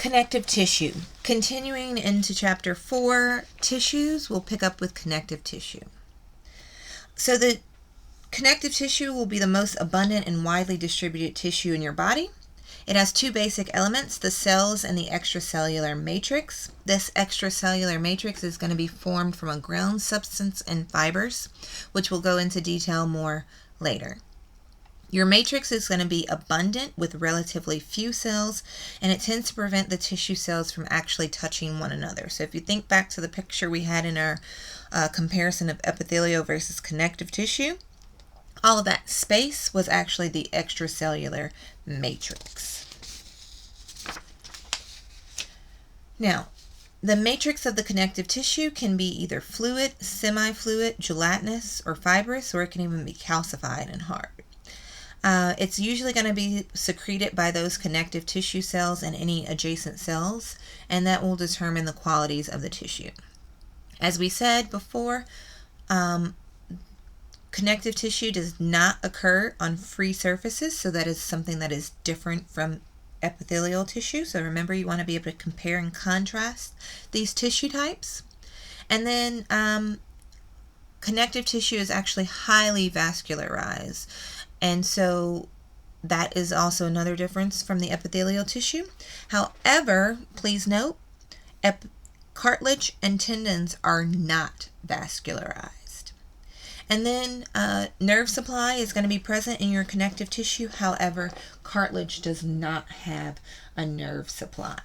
Connective tissue. Continuing into chapter 4, tissues, we'll pick up with connective tissue. So the connective tissue will be the most abundant and widely distributed tissue in your body. It has two basic elements, the cells and the extracellular matrix. This extracellular matrix is going to be formed from a ground substance and fibers, which we'll go into detail more later. Your matrix is going to be abundant with relatively few cells, and it tends to prevent the tissue cells from actually touching one another. So if you think back to the picture we had in our comparison of epithelial versus connective tissue, all of that space was actually the extracellular matrix. Now, the matrix of the connective tissue can be either fluid, semi-fluid, gelatinous, or fibrous, or it can even be calcified and hard. It's usually going to be secreted by those connective tissue cells and any adjacent cells, and that will determine the qualities of the tissue. As we said before, connective tissue does not occur on free surfaces, so that is something that is different from epithelial tissue. So remember, you want to be able to compare and contrast these tissue types. And then connective tissue is actually highly vascularized. And so that is also another difference from the epithelial tissue. However, please note, cartilage and tendons are not vascularized. And then nerve supply is going to be present in your connective tissue. However, cartilage does not have a nerve supply.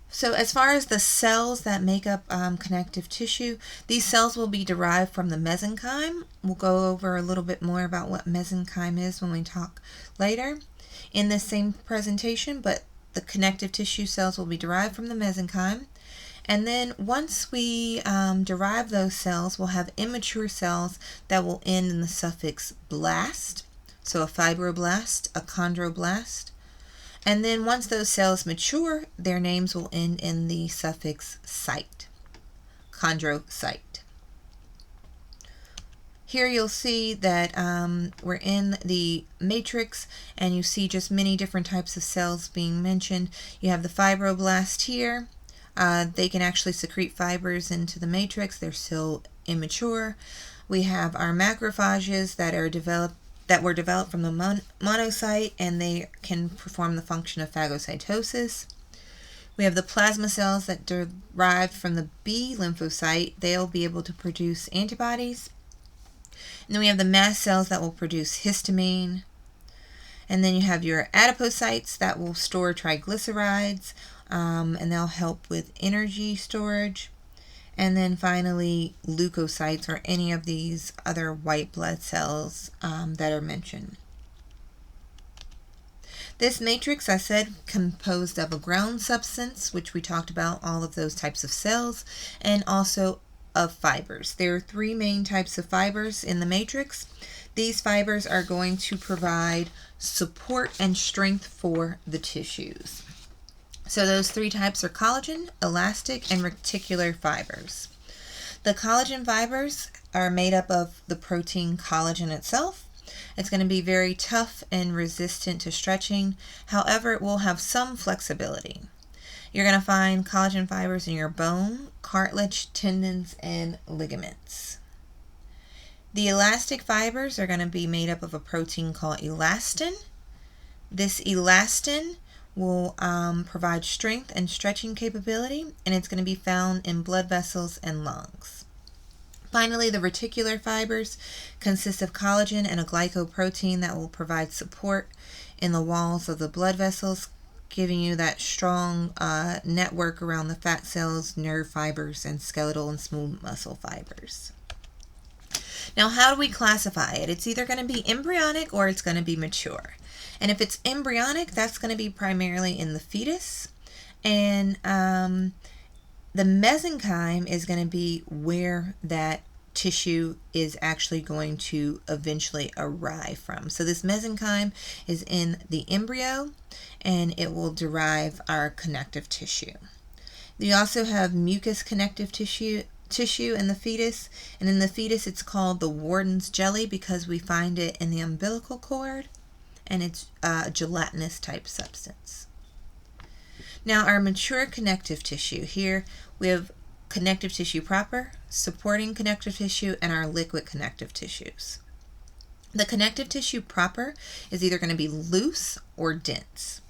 So as far as the cells that make up connective tissue, these cells will be derived from the mesenchyme. We'll go over a little bit more about what mesenchyme is when we talk later in this same presentation, but the connective tissue cells will be derived from the mesenchyme. And then once we derive those cells, we'll have immature cells that will end in the suffix blast. So a fibroblast, a chondroblast. And then once those cells mature, their names will end in the suffix cyte, chondrocyte. Here you'll see that we're in the matrix, and you see just many different types of cells being mentioned. You have the fibroblast here. They can actually secrete fibers into the matrix. They're still immature. We have our macrophages that were developed from the monocyte, and they can perform the function of phagocytosis. We have the plasma cells that derive from the B lymphocyte. They'll be able to produce antibodies. And then we have the mast cells that will produce histamine. And then you have your adipocytes that will store triglycerides, and they'll help with energy storage. And then finally, leukocytes, or any of these other white blood cells that are mentioned. This matrix, I said, composed of a ground substance, which we talked about, all of those types of cells, and also of fibers. There are three main types of fibers in the matrix. These fibers are going to provide support and strength for the tissues. So those three types are collagen, elastic, and reticular fibers. The collagen fibers are made up of the protein collagen itself. It's going to be very tough and resistant to stretching. However, it will have some flexibility. You're going to find collagen fibers in your bone, cartilage, tendons, and ligaments. The elastic fibers are going to be made up of a protein called elastin. This elastin will provide strength and stretching capability, and it's going to be found in blood vessels and lungs. Finally, the reticular fibers consist of collagen and a glycoprotein that will provide support in the walls of the blood vessels, giving you that strong network around the fat cells, nerve fibers, and skeletal and smooth muscle fibers. Now, how do we classify it? It's either going to be embryonic or it's going to be mature. And if it's embryonic, that's going to be primarily in the fetus. And the mesenchyme is going to be where that tissue is actually going to eventually arrive from. So this mesenchyme is in the embryo, and it will derive our connective tissue. You also have mucous connective tissue in the fetus, and in the fetus it's called the Warden's jelly because we find it in the umbilical cord. and it's a gelatinous type substance. Now our mature connective tissue. Here we have connective tissue proper, supporting connective tissue, and our liquid connective tissues. The connective tissue proper is either going to be loose or dense.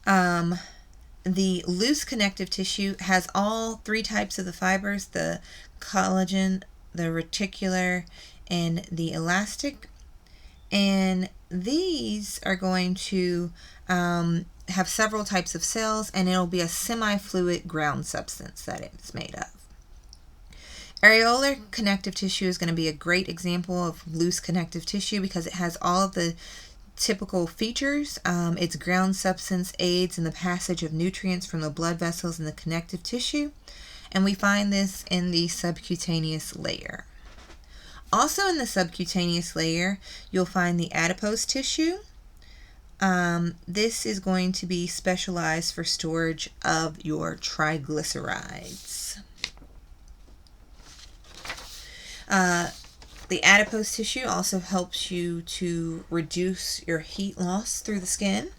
The loose connective tissue has all three types of the fibers, the collagen, the reticular, and the elastic. And these are going to have several types of cells, and it'll be a semi-fluid ground substance that it's made of. Areolar connective tissue is going to be a great example of loose connective tissue because it has all of the typical features. Its ground substance aids in the passage of nutrients from the blood vessels in the connective tissue, and we find this in the subcutaneous layer. Also in the subcutaneous layer, you'll find the adipose tissue. This is going to be specialized for storage of your triglycerides. The adipose tissue also helps you to reduce your heat loss through the skin.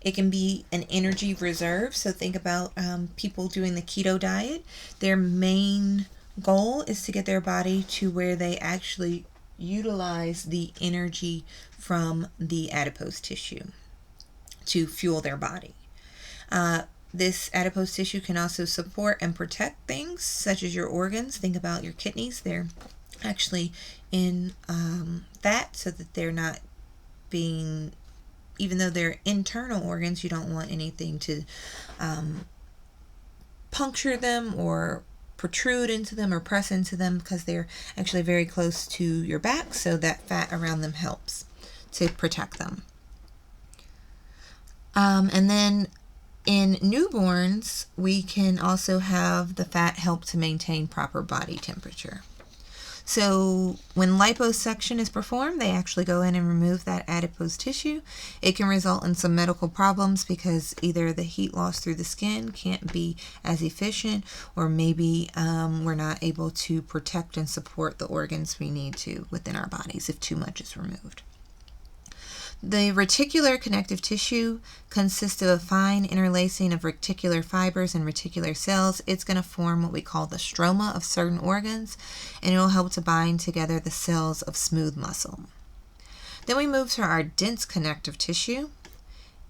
It can be an energy reserve, so think about people doing the keto diet. Their main goal is to get their body to where they actually utilize the energy from the adipose tissue to fuel their body. This adipose tissue can also support and protect things such as your organs. Think about your kidneys. They're actually in fat so that they're not being, even though they're internal organs, you don't want anything to puncture them or protrude into them or press into them because they're actually very close to your back, so that fat around them helps to protect them. And then in newborns, we can also have the fat help to maintain proper body temperature. So when liposuction is performed, they actually go in and remove that adipose tissue. It can result in some medical problems because either the heat loss through the skin can't be as efficient, or maybe we're not able to protect and support the organs we need to within our bodies if too much is removed. The reticular connective tissue consists of a fine interlacing of reticular fibers and reticular cells. It's going to form what we call the stroma of certain organs, and it will help to bind together the cells of smooth muscle. Then we move to our dense connective tissue.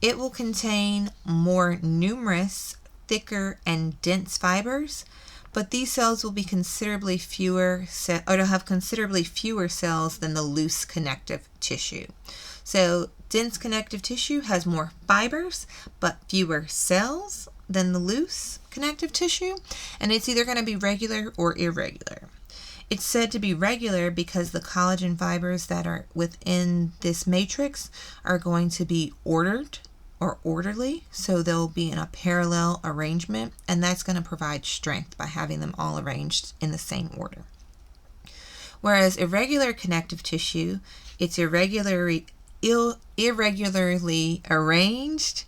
It will contain more numerous, thicker, and dense fibers, but these cells will be considerably fewer, or to have considerably fewer cells than the loose connective tissue. So dense connective tissue has more fibers but fewer cells than the loose connective tissue, and it's either going to be regular or irregular. It's said to be regular because the collagen fibers that are within this matrix are going to be ordered or orderly, so they'll be in a parallel arrangement, and that's going to provide strength by having them all arranged in the same order. Whereas irregular connective tissue, it's irregularly arranged,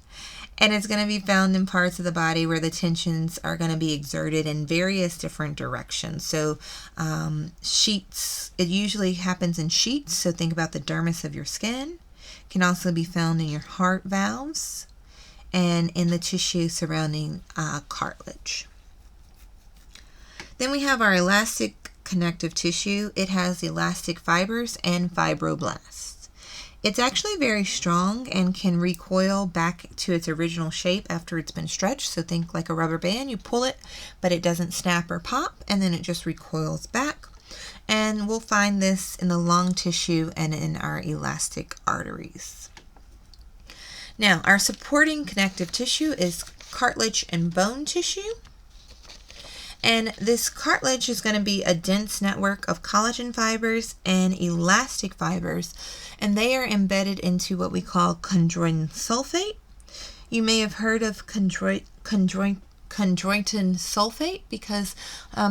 and it's going to be found in parts of the body where the tensions are going to be exerted in various different directions. So sheets, it usually happens in sheets, so think about the dermis of your skin. It can also be found in your heart valves and in the tissue surrounding cartilage. Then we have our elastic connective tissue. It has elastic fibers and fibroblasts. It's actually very strong and can recoil back to its original shape after it's been stretched. So think like a rubber band. You pull it, but it doesn't snap or pop, and then it just recoils back. And we'll find this in the lung tissue and in our elastic arteries. Now, our supporting connective tissue is cartilage and bone tissue. And this cartilage is going to be a dense network of collagen fibers and elastic fibers, and they are embedded into what we call chondroitin sulfate. You may have heard of chondroitin sulfate because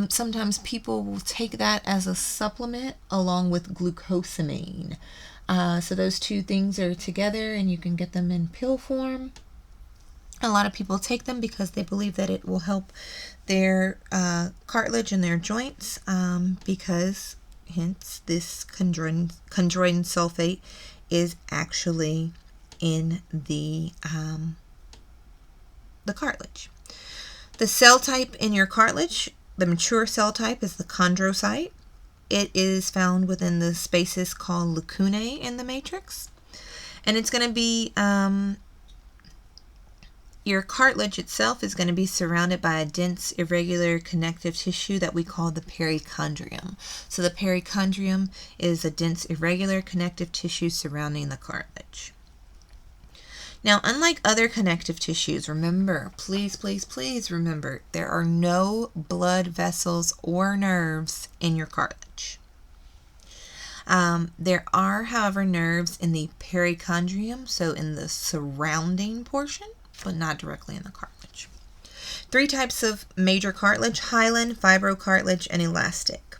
sometimes people will take that as a supplement along with glucosamine. So those two things are together, and you can get them in pill form. A lot of people take them because they believe that it will help their cartilage and their joints, because hence this chondroitin sulfate is actually in the cartilage. The cell type in your cartilage, the mature cell type, is the chondrocyte. It is found within the spaces called lacunae in the matrix. And it's going to be, your cartilage itself is going to be surrounded by a dense, irregular connective tissue that we call the perichondrium. So the perichondrium is a dense, irregular connective tissue surrounding the cartilage. Now, unlike other connective tissues, remember, please remember, there are no blood vessels or nerves in your cartilage. There are, however, nerves in the perichondrium, so in the surrounding portion, but not directly in the cartilage. 3 types of major cartilage: hyaline, fibrocartilage, and elastic.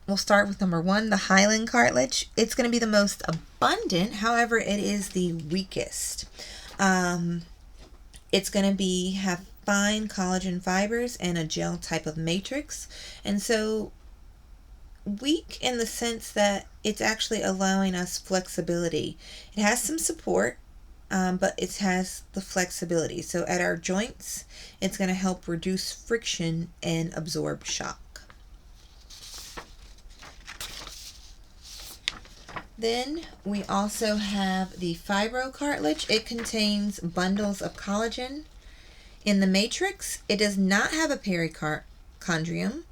We'll start with number 1, the hyaline cartilage. It's going to be the most abundant, however, it is the weakest. It's going to have fine collagen fibers and a gel type of matrix, and so weak in the sense that it's actually allowing us flexibility. It has some support, but it has the flexibility. So at our joints, it's going to help reduce friction and absorb shock. Then we also have the fibrocartilage. It contains bundles of collagen in the matrix. It does not have a perichondrium,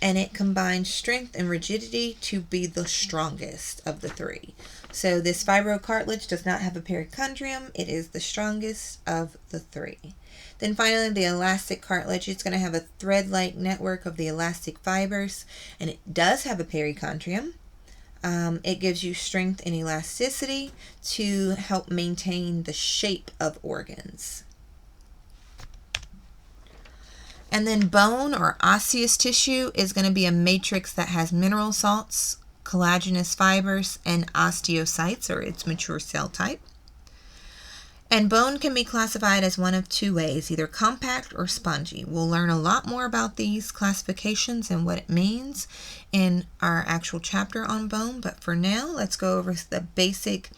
and it combines strength and rigidity to be the strongest of the 3. So this fibrocartilage does not have a perichondrium. It is the strongest of the 3. Then finally, the elastic cartilage. It's going to have a thread-like network of the elastic fibers, and it does have a perichondrium. It gives you strength and elasticity to help maintain the shape of organs. And then bone or osseous tissue is going to be a matrix that has mineral salts, collagenous fibers, and osteocytes, or its mature cell type. And bone can be classified as one of 2 ways, either compact or spongy. We'll learn a lot more about these classifications and what it means in our actual chapter on bone, but for now, let's go over the basic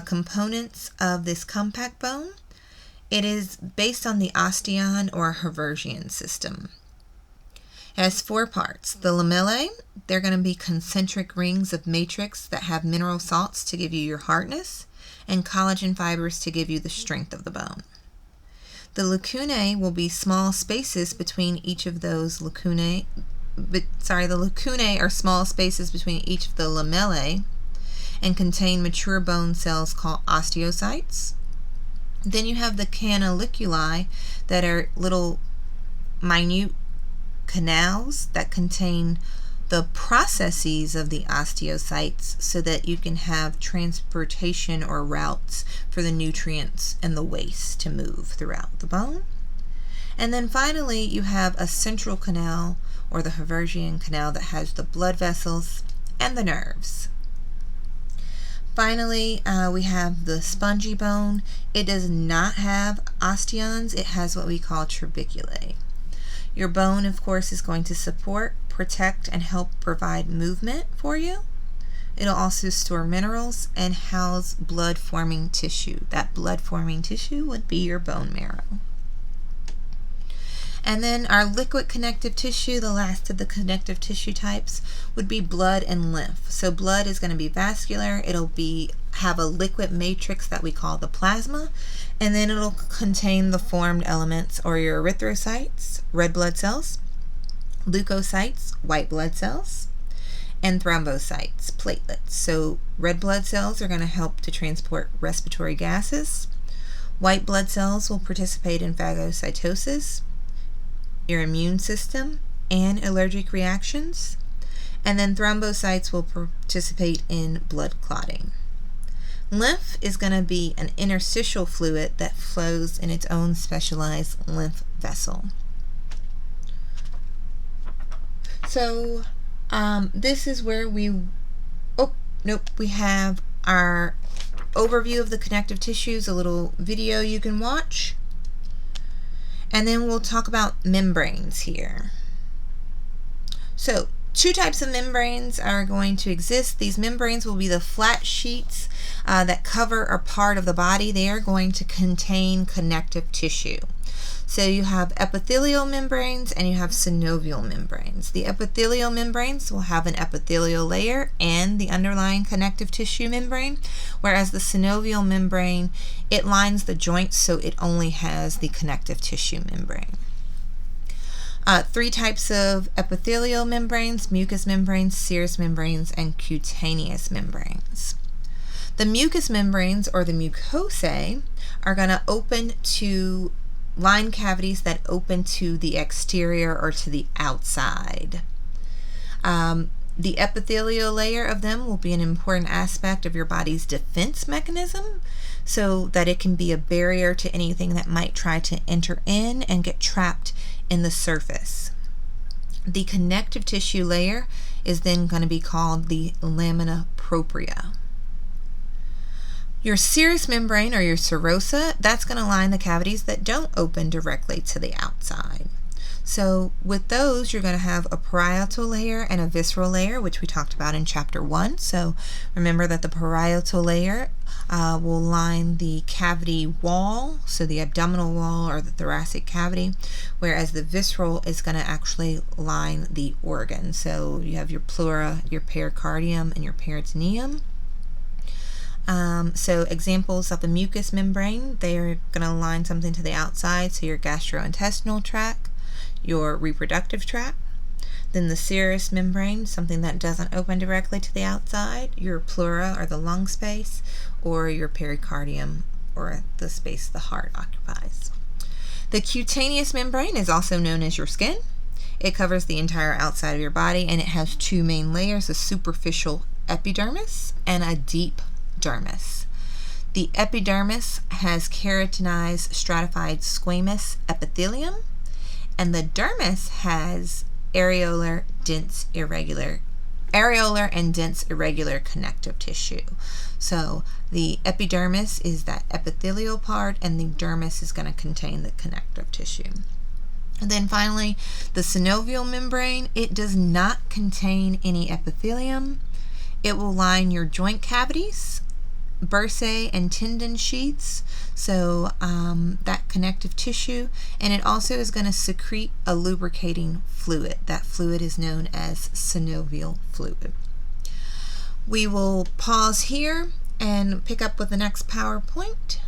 components of this compact bone. It is based on the osteon or Haversian system. It has 4 parts. The lamellae, they're going to be concentric rings of matrix that have mineral salts to give you your hardness, and collagen fibers to give you the strength of the bone. The lacunae will be small spaces between each of those lacunae. The lacunae are small spaces between each of the lamellae and contain mature bone cells called osteocytes. Then you have the canaliculi that are little minute canals that contain the processes of the osteocytes so that you can have transportation or routes for the nutrients and the waste to move throughout the bone. And then finally, you have a central canal or the Haversian canal that has the blood vessels and the nerves. Finally, we have the spongy bone. It does not have osteons. It has what we call trabeculae. Your bone, of course, is going to support, protect, and help provide movement for you. It'll also store minerals and house blood-forming tissue. That blood-forming tissue would be your bone marrow. And then our liquid connective tissue, the last of the connective tissue types, would be blood and lymph. So blood is going to be vascular. It'll have a liquid matrix that we call the plasma, and then it'll contain the formed elements or your erythrocytes, red blood cells, leukocytes, white blood cells, and thrombocytes, platelets. So red blood cells are going to help to transport respiratory gases. White blood cells will participate in phagocytosis, your immune system, and allergic reactions. And then thrombocytes will participate in blood clotting. Lymph is going to be an interstitial fluid that flows in its own specialized lymph vessel. So this is where we have our overview of the connective tissues, a little video you can watch. And then we'll talk about membranes here. So Two types of membranes are going to exist. These membranes will be the flat sheets that cover a part of the body. They are going to contain connective tissue. So you have epithelial membranes and you have synovial membranes. The epithelial membranes will have an epithelial layer and the underlying connective tissue membrane, whereas the synovial membrane, it lines the joints, so it only has the connective tissue membrane. Three types of epithelial membranes: mucous membranes, serous membranes, and cutaneous membranes. The mucous membranes, or the mucosae, are going to open to line cavities that open to the exterior or to the outside. The epithelial layer of them will be an important aspect of your body's defense mechanism, so that it can be a barrier to anything that might try to enter in and get trapped in the surface. The connective tissue layer is then going to be called the lamina propria. Your serous membrane, or your serosa, that's going to line the cavities that don't open directly to the outside. So with those, you're going to have a parietal layer and a visceral layer, which we talked about in chapter 1. So remember that the parietal layer will line the cavity wall, so the abdominal wall or the thoracic cavity, whereas the visceral is going to actually line the organ. So you have your pleura, your pericardium, and your peritoneum. So examples of the mucous membrane, they're going to line something to the outside, so your gastrointestinal tract, your reproductive tract. Then the serous membrane, something that doesn't open directly to the outside, your pleura, or the lung space, or your pericardium, or the space the heart occupies. The cutaneous membrane is also known as your skin. It covers the entire outside of your body, and it has two main layers: a superficial epidermis and a deep dermis. The epidermis has keratinized stratified squamous epithelium, and the dermis has areolar and dense irregular connective tissue. So the epidermis is that epithelial part, and the dermis is going to contain the connective tissue. And then finally, the synovial membrane, it does not contain any epithelium. It will line your joint cavities, bursae and tendon sheaths, so that connective tissue, and it also is going to secrete a lubricating fluid. That fluid is known as synovial fluid. We will pause here and pick up with the next PowerPoint.